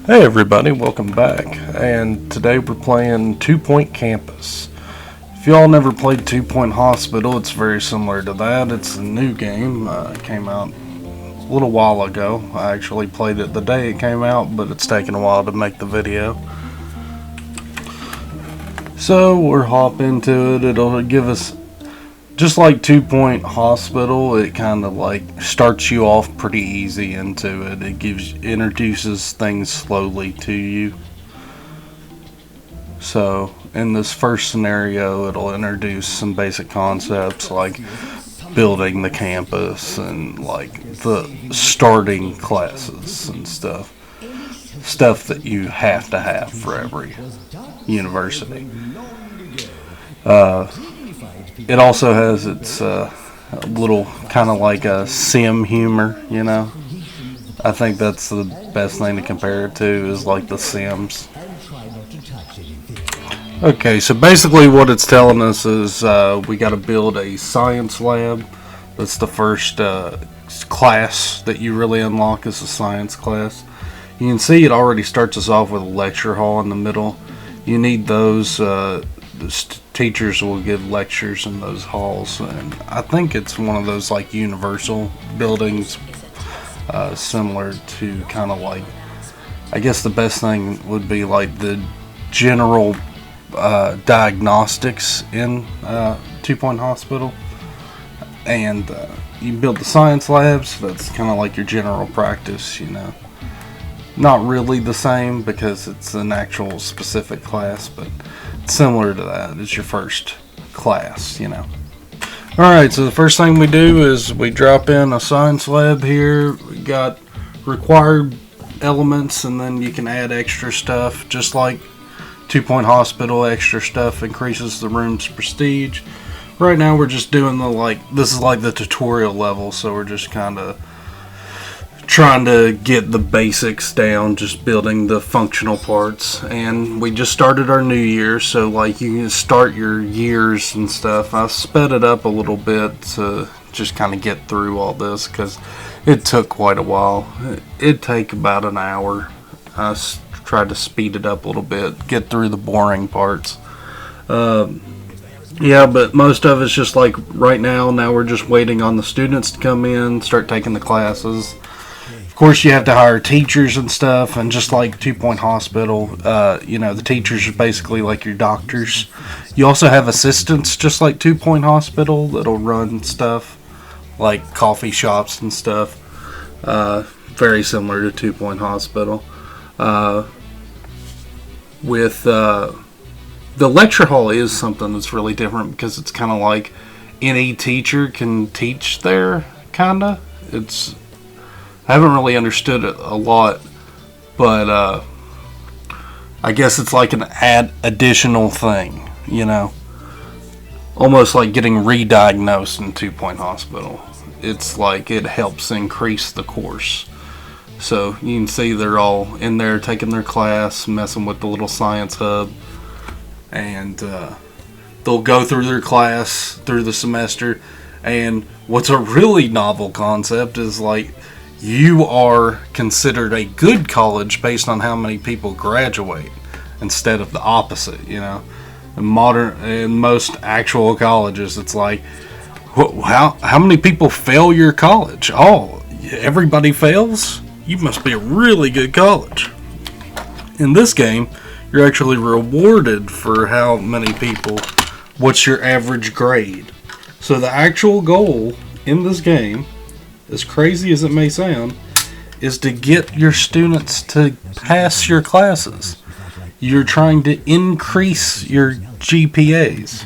Hey everybody, welcome back. And today we're playing 2 Point Campus. If y'all never played 2 Point Hospital, it's very similar to that. It's a new game. It came out a little while ago. I actually played it the day it came out, but it's taken a while to make the video. So we'll hop into it. It'll give us, just like 2 Point Hospital, it kind of like starts you off pretty easy into it. It introduces things slowly to you. So in this first scenario, it'll introduce some basic concepts like building the campus and like the starting classes and stuff that you have to have for every university. It also has its little kind of like a sim humor, you know. I think that's the best thing to compare it to is like The Sims. Okay, so basically what it's telling us is we got to build a science lab. That's the first class that you really unlock is a science class. You can see it already starts us off with a lecture hall in the middle. You need those. Teachers will give lectures in those halls, and I think it's one of those like universal buildings, similar to kind of like, I guess the best thing would be like the general diagnostics in 2 Point Hospital, and you build the science labs. That's kind of like your general practice, you know. Not really the same because it's an actual specific class, but similar to that. It's your first class, you know. Alright, so the first thing we do is we drop in a science lab here. We got required elements, and then you can add extra stuff. Just like 2 Point Hospital, extra stuff increases the room's prestige. Right now we're just doing this is like the tutorial level, so we're just kind of trying to get the basics down, just building the functional parts. And we just started our new year, so like you can start your years and stuff. I sped it up a little bit to just kind of get through all this because it took quite a while. It'd take about an hour. I tried to speed it up a little bit, get through the boring parts. Yeah, but most of it's just like right now we're just waiting on the students to come in, start taking the classes. Of course, you have to hire teachers and stuff, and just like 2 Point Hospital, you know, the teachers are basically like your doctors. You also have assistants, just like 2 Point Hospital, that'll run stuff like coffee shops and stuff. Very similar to 2 Point Hospital. With the lecture hall is something that's really different because it's kind of like any teacher can teach there, kinda. I haven't really understood it a lot, but I guess it's like an additional thing, you know, almost like getting re-diagnosed in 2 Point Hospital. It's like it helps increase the course. So you can see they're all in there taking their class, messing with the little science hub, and they'll go through their class through the semester. And what's a really novel concept is like, you are considered a good college based on how many people graduate instead of the opposite, you know. In most actual colleges, it's like, how many people fail your college? Oh, everybody fails? You must be a really good college. In this game, you're actually rewarded for how many people, what's your average grade. So the actual goal in this game, as crazy as it may sound, is to get your students to pass your classes. You're trying to increase your GPAs.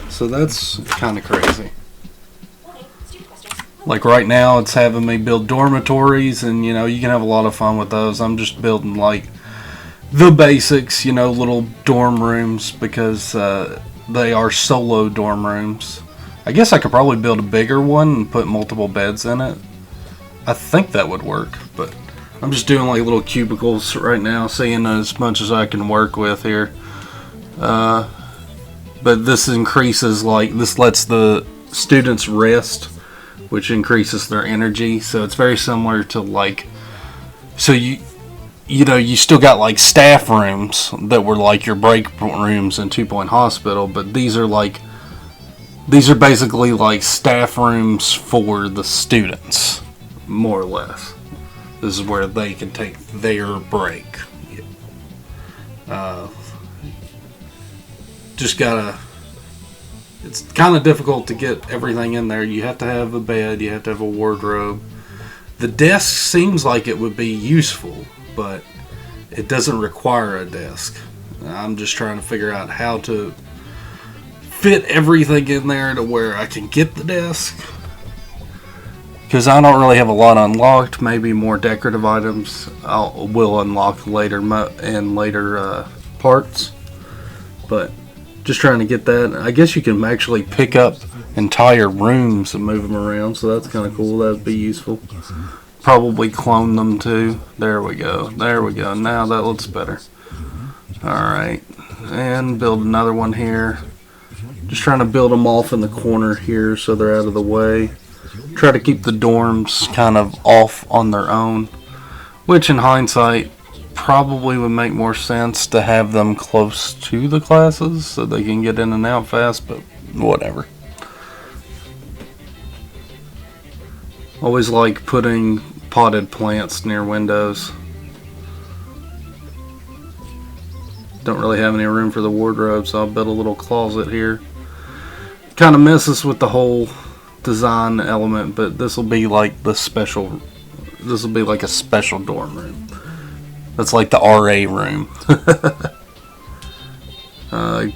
So that's kind of crazy. Like right now, it's having me build dormitories, and you know, you can have a lot of fun with those. I'm just building like the basics, you know, little dorm rooms because they are solo dorm rooms. I guess I could probably build a bigger one and put multiple beds in it. I think that would work, but I'm just doing like little cubicles right now, seeing as much as I can work with here. But this increases, like, this lets the students rest, which increases their energy. So it's very similar to like, so you still got like staff rooms that were like your break rooms in 2 Point Hospital, but these are basically like staff rooms for the students, more or less. This is where they can take their break. Just gotta. It's kind of difficult to get everything in there. You have to have a bed, you have to have a wardrobe. The desk seems like it would be useful, but it doesn't require a desk. I'm just trying to figure out how to fit everything in there to where I can get the desk. Because I don't really have a lot unlocked. Maybe more decorative items will unlock later in later parts. But just trying to get that. I guess you can actually pick up entire rooms and move them around, so that's kind of cool. That would be useful. Probably clone them too. There we go. There we go. Now that looks better. Alright. And build another one here. Just trying to build them off in the corner here so they're out of the way. Try to keep the dorms kind of off on their own, which in hindsight probably would make more sense to have them close to the classes so they can get in and out fast, but whatever. Always like putting potted plants near windows. Don't really have any room for the wardrobe, so I'll build a little closet here. Kind of messes with the whole design element, but this will be like the special. This will be like a special dorm room. That's like the RA room.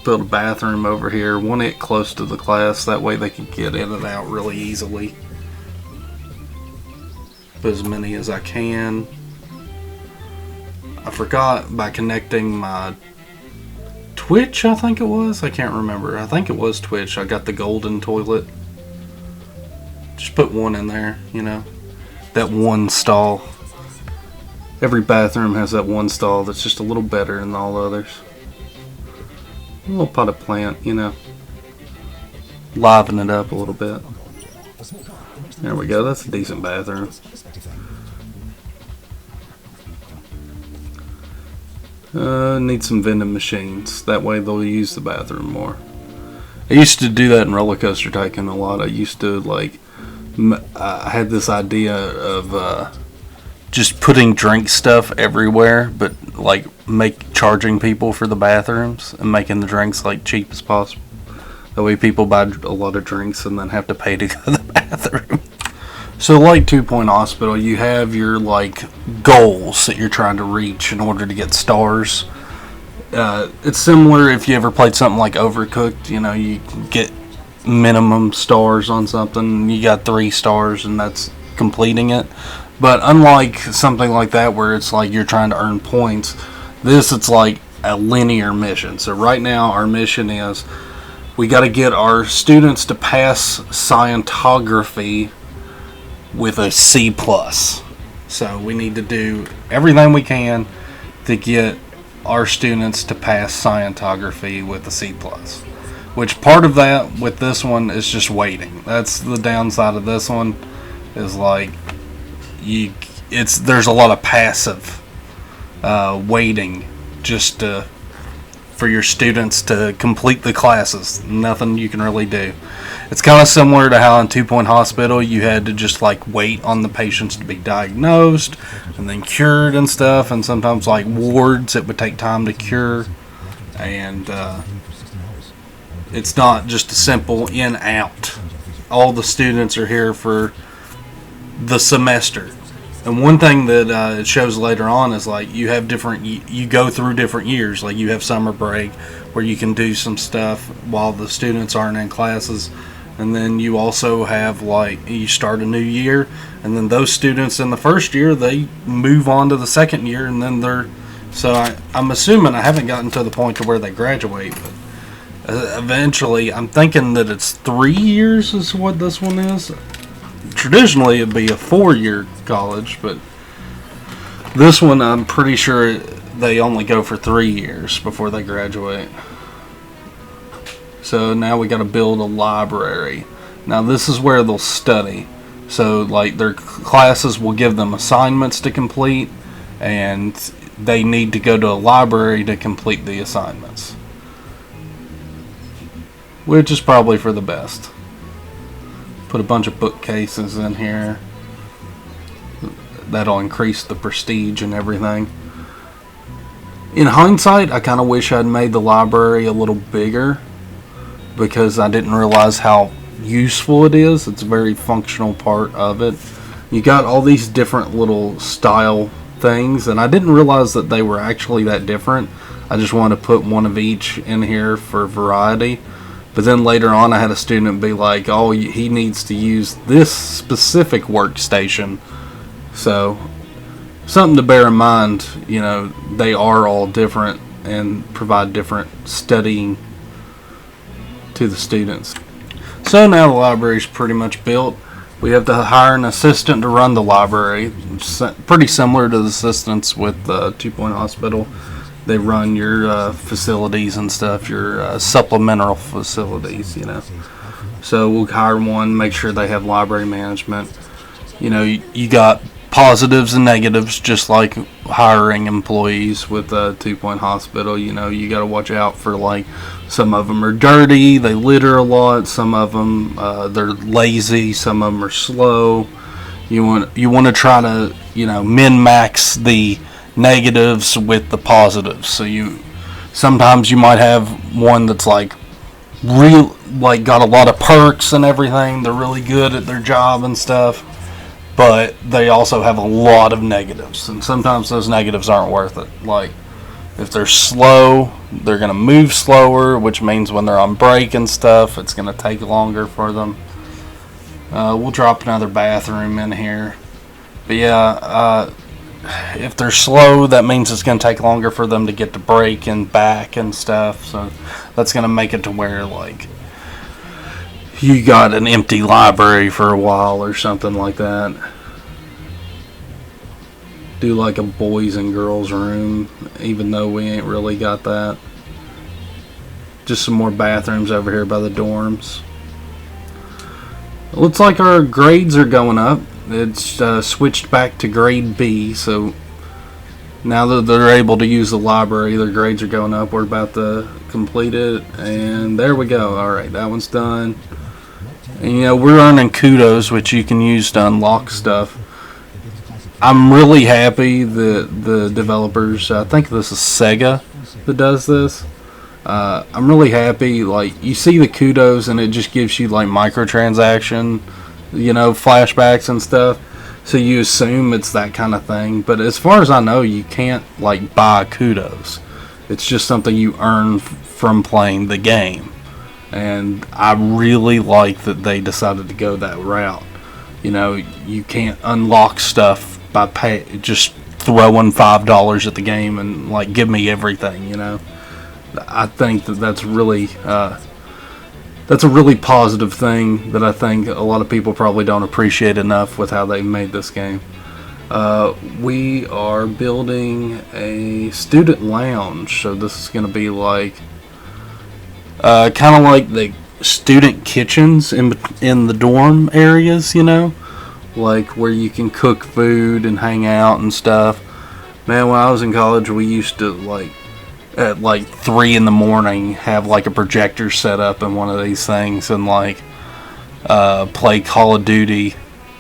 Build a bathroom over here. Want it close to the class. That way they can get in and out really easily. Put as many as I can. I forgot by connecting my Twitch, I think it was. I can't remember. I think it was Twitch. I got the golden toilet. Just put one in there, That one stall. Every bathroom has that one stall that's just a little better than all others. A little potted plant, Liven it up a little bit. There we go. That's a decent bathroom. Need some vending machines. That way they'll use the bathroom more. I used to do that in Roller Coaster Tycoon a lot. I used to I had this idea of just putting drink stuff everywhere, but charging people for the bathrooms and making the drinks cheap as possible. That way people buy a lot of drinks and then have to pay to go to the bathroom. So 2 Point Hospital, you have your goals that you're trying to reach in order to get stars. It's similar if you ever played something like Overcooked. You get minimum stars on something. You got 3 stars and that's completing it. But unlike something like that where it's you're trying to earn points, it's like a linear mission. So right now our mission is we got to get our students to pass scientography with a C+. So we need to do everything we can to get our students to pass scientography with a C+. Which part of that with this one is just waiting. That's the downside of this one, is there's a lot of passive waiting just for your students to complete the classes. Nothing you can really do. It's kind of similar to how in 2 Point Hospital you had to just wait on the patients to be diagnosed and then cured and stuff, and sometimes wards it would take time to cure, and it's not just a simple in out. All the students are here for the semester. And one thing that it shows later on is you have you go through different years. You have summer break where you can do some stuff while the students aren't in classes. And then you also have you start a new year, and then those students in the first year, they move on to the second year, and then I'm assuming, I haven't gotten to the point to where they graduate, but eventually I'm thinking that it's 3 years is what this one is. Traditionally it'd be a 4-year college, but this one I'm pretty sure they only go for 3 years before they graduate. So now we got to build a library. Now this is where they'll study. So their classes will give them assignments to complete, and they need to go to a library to complete the assignments, which is probably for the best. Put a bunch of bookcases in here. That'll increase the prestige and everything. In hindsight, I kind of wish I'd made the library a little bigger, because I didn't realize how useful it is. It's a very functional part of it. You got all these different little style things, and I didn't realize that they were actually that different. I just wanted to put one of each in here for variety. But then later on, I had a student be like, oh, he needs to use this specific workstation. So, something to bear in mind, they are all different and provide different studying to the students. So now the library is pretty much built. We have to hire an assistant to run the library, pretty similar to the assistants with the 2 Point Hospital. They run your facilities and stuff, your supplemental facilities, So we'll hire one, make sure they have library management. You got positives and negatives, just like hiring employees with 2 Point Hospital. You got to watch out for, some of them are dirty, they litter a lot, some of them they're lazy, some of them are slow. You want to try to min-max the negatives with the positives. So sometimes you might have one that's got a lot of perks and everything, they're really good at their job and stuff, but they also have a lot of negatives, and sometimes those negatives aren't worth it. If they're slow, they're going to move slower, which means when they're on break and stuff, it's going to take longer for them. We'll drop another bathroom in here. But yeah, if they're slow, that means it's going to take longer for them to get to break and back and stuff. So that's going to make it to where, you got an empty library for a while or something like that. Do a boys and girls room, even though we ain't really got that. Just some more bathrooms over here by the dorms. Looks like our grades are going up. It's switched back to grade B, so now that they're able to use the library, their grades are going up. We're about to complete it, and there we go. Alright, that one's done. And we're earning kudos, which you can use to unlock stuff. I'm really happy that the developers, I think this is Sega that does this. I'm really happy, you see the kudos and it just gives you microtransaction, flashbacks and stuff. So you assume it's that kind of thing. But as far as I know, you can't buy kudos. It's just something you earn from playing the game. And I really like that they decided to go that route. You can't unlock stuff by just throwing $5 at the game and give me everything. I think that's really that's a really positive thing that I think a lot of people probably don't appreciate enough with how they made this game. We are building a student lounge, so this is going to be kind of like the student kitchens in the dorm areas, where you can cook food and hang out and stuff. Man, when I was in college, we used to at 3 in the morning have a projector set up in one of these things and play Call of Duty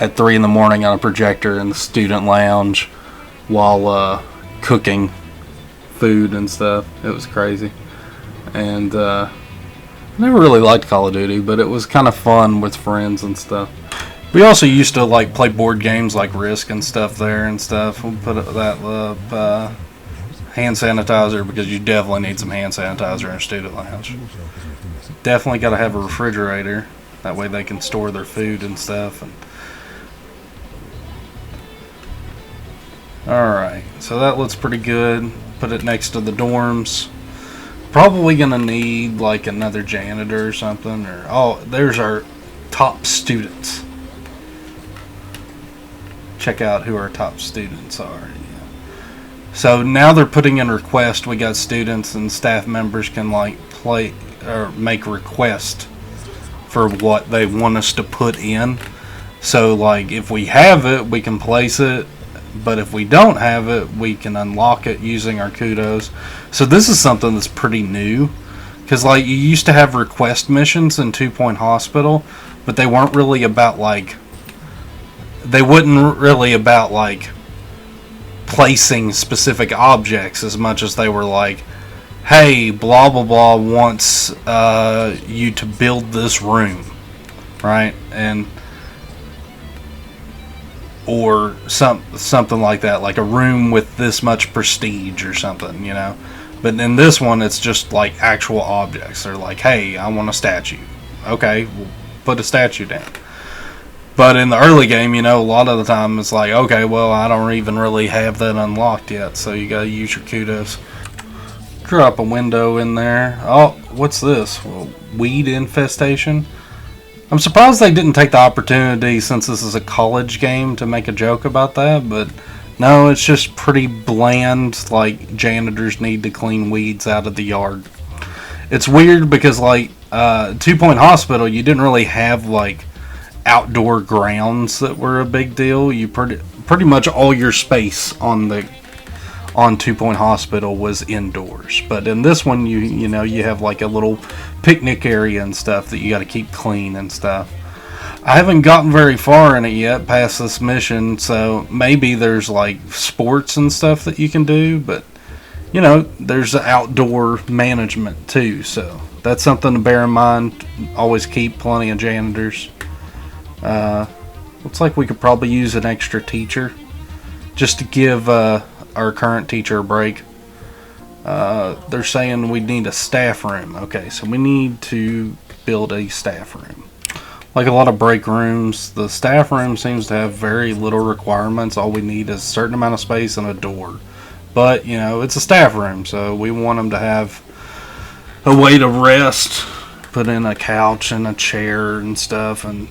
at 3 in the morning on a projector in the student lounge while cooking food and stuff. It was crazy. And I never really liked Call of Duty, but it was kind of fun with friends and stuff. We also used to play board games like Risk and stuff there and stuff. We'll put that up. Hand sanitizer, because you definitely need some hand sanitizer in a student lounge. Definitely got to have a refrigerator. That way they can store their food and stuff. Alright, so that looks pretty good. Put it next to the dorms. Probably going to need another janitor or something. There's our top students. Check out who our top students are. So now they're putting in requests. We got students and staff members can play or make requests for what they want us to put in. So if we have it, we can place it. but if we don't have it, we can unlock it using our kudos. So this is something that's pretty new, because like you used to have request missions in 2 Point Hospital, but they weren't really about like, they wouldn't really about like placing specific objects as much as they were like, hey, blah blah blah wants you to build this room, right? And or something like that, like a room with this much prestige or something, you know. But in this one, it's just like actual objects. They're like, hey, I want a statue. Okay, we'll put a statue down. But in the early game, you know, a lot of the time it's like, okay, well, I don't even really have that unlocked yet, so you gotta use your kudos. Drop a window in there. Oh, what's this? Well, weed infestation. I'm surprised they didn't take the opportunity, since this is a college game, to make a joke about that, but no, it's just pretty bland, like janitors need to clean weeds out of the yard. It's weird because like 2 Point Hospital, you didn't really have like outdoor grounds that were a big deal. You pretty much all your space on 2 Point Hospital was indoors. But in this one, you know, you have like a little picnic area and stuff that you got to keep clean and stuff. I haven't gotten very far in it yet past this mission, so maybe there's like sports and stuff that you can do, but you know, there's outdoor management too, so that's something to bear in mind. Always keep plenty of janitors. Looks like we could probably use an extra teacher just to give our current teacher a break. They're saying we need a staff room. Okay, so we need to build a staff room. Like a lot of break rooms, the staff room seems to have very little requirements. All we need is a certain amount of space and a door. But, you know, it's a staff room, so we want them to have a way to rest. Put in a couch and a chair and stuff, and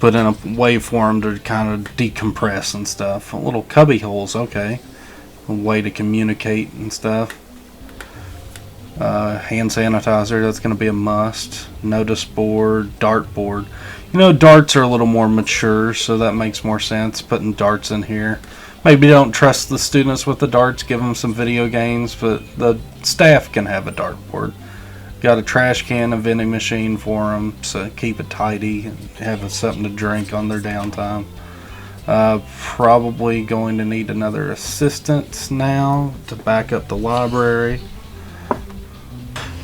put in a way for them to kind of decompress and stuff. Little cubby holes, okay. A way to communicate and stuff. Hand sanitizer, that's going to be a must. Notice board, dart board. You know, darts are a little more mature, so that makes more sense, putting darts in here. Maybe don't trust the students with the darts, give them some video games, but the staff can have a dartboard. Got a trash can, a vending machine for them, so keep it tidy and have something to drink on their downtime. Probably going to need another assistant now to back up the library.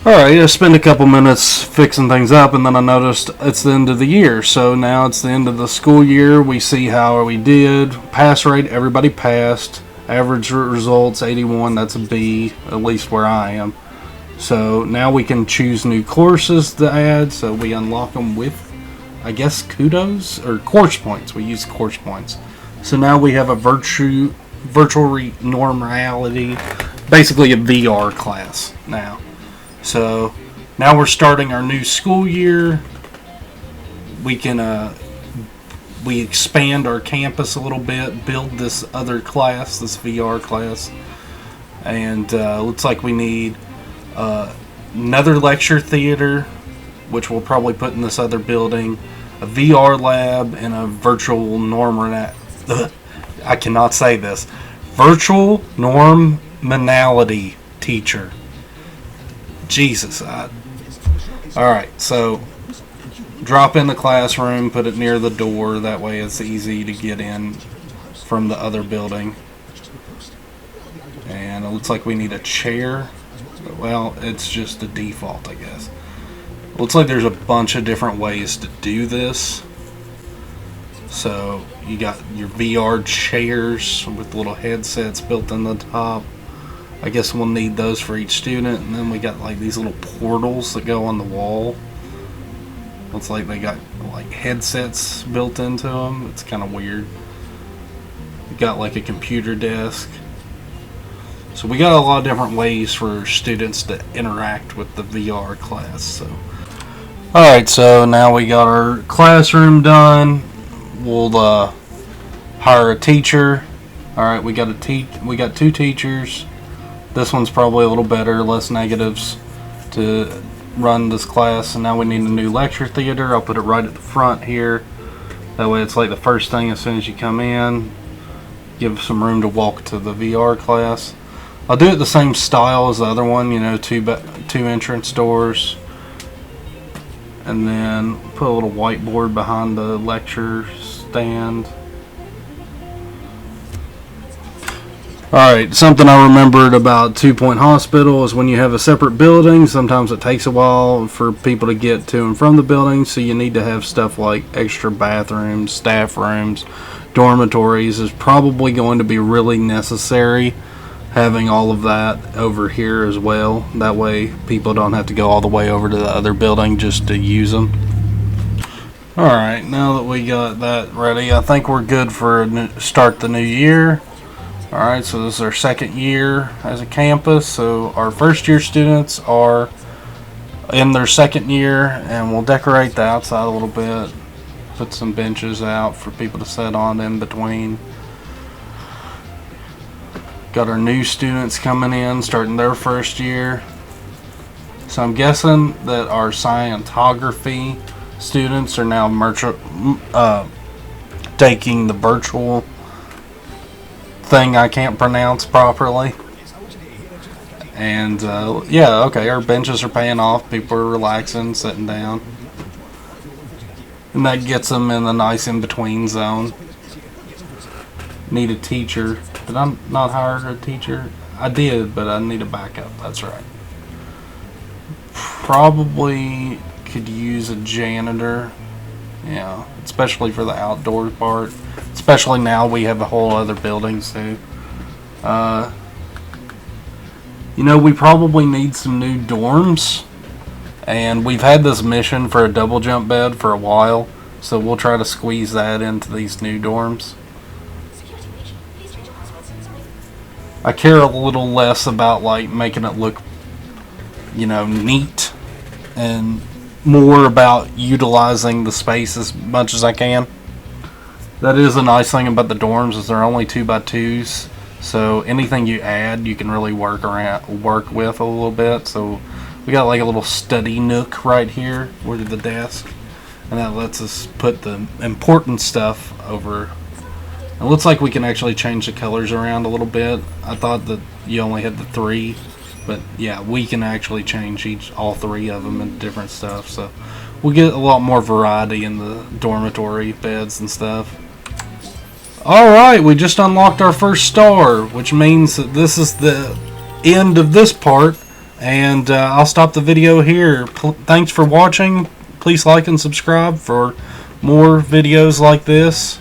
Alright, I spent a couple minutes fixing things up, and then I noticed it's the end of the year. So now it's the end of the school year. We see how we did. Pass rate, everybody passed. Average results, 81. That's a B, at least where I am. So now we can choose new courses to add. So we unlock them with, I guess, kudos or course points. We use course points. So now we have a virtual normality, basically a VR class now. So now we're starting our new school year. We can we expand our campus a little bit, build this other class, this VR class, and looks like we need another lecture theater, which we'll probably put in this other building, a VR lab, and a virtual I cannot say this. Virtual normality teacher. Jesus. Alright, so drop in the classroom, put it near the door, that way it's easy to get in from the other building. And it looks like we need a chair. Well, it's just a default, I guess. Looks like there's a bunch of different ways to do this. So you got your VR chairs with little headsets built in the top. I guess we'll need those for each student. And then we got like these little portals that go on the wall. Looks like they got like headsets built into them. It's kind of weird. We got like a computer desk. So we got a lot of different ways for students to interact with the VR class. So, alright, so now we got our classroom done. We'll hire a teacher. Alright, we got two teachers. This one's probably a little better, less negatives to run this class. And now we need a new lecture theater. I'll put it right at the front here. That way it's like the first thing as soon as you come in. give some room to walk to the VR class. I'll do it the same style as the other one, you know, two entrance doors, and then put a little whiteboard behind the lecture stand. Alright, something I remembered about Two Point Hospital is when you have a separate building, sometimes it takes a while for people to get to and from the building, so you need to have stuff like extra bathrooms, staff rooms, dormitories is probably going to be really necessary, having all of that over here as well. That way people don't have to go all the way over to the other building just to use them. Alright, now that we got that ready, I think we're good for start the new year. Alright, so this is our second year as a campus, so our first year students are in their second year, and we'll decorate the outside a little bit, put some benches out for people to sit on in between. Got our new students coming in, starting their first year. So I'm guessing that our scientography students are now taking the virtual thing I can't pronounce properly. And yeah, okay, our benches are paying off, people are relaxing, sitting down, and that gets them in the nice in-between zone. Need a teacher. Did I not hire a teacher? I did, but I need a backup. That's right. Probably could use a janitor. Yeah, especially for the outdoor part. Especially now we have a whole other building, so you know, we probably need some new dorms, and we've had this mission for a double jump bed for a while, so we'll try to squeeze that into these new dorms. I care a little less about like making it look, you know, neat, and more about utilizing the space as much as I can. That is a nice thing about the dorms, is they're only 2x2s, so anything you add you can really work with a little bit. So we got like a little study nook right here with the desk, and that lets us put the important stuff over. It looks like we can actually change the colors around a little bit. I thought that you only had the 3, but yeah, we can actually change all 3 of them into different stuff, so we'll get a lot more variety in the dormitory beds and stuff. Alright, we just unlocked our first star, which means that this is the end of this part, and I'll stop the video here. Thanks for watching. Please like and subscribe for more videos like this.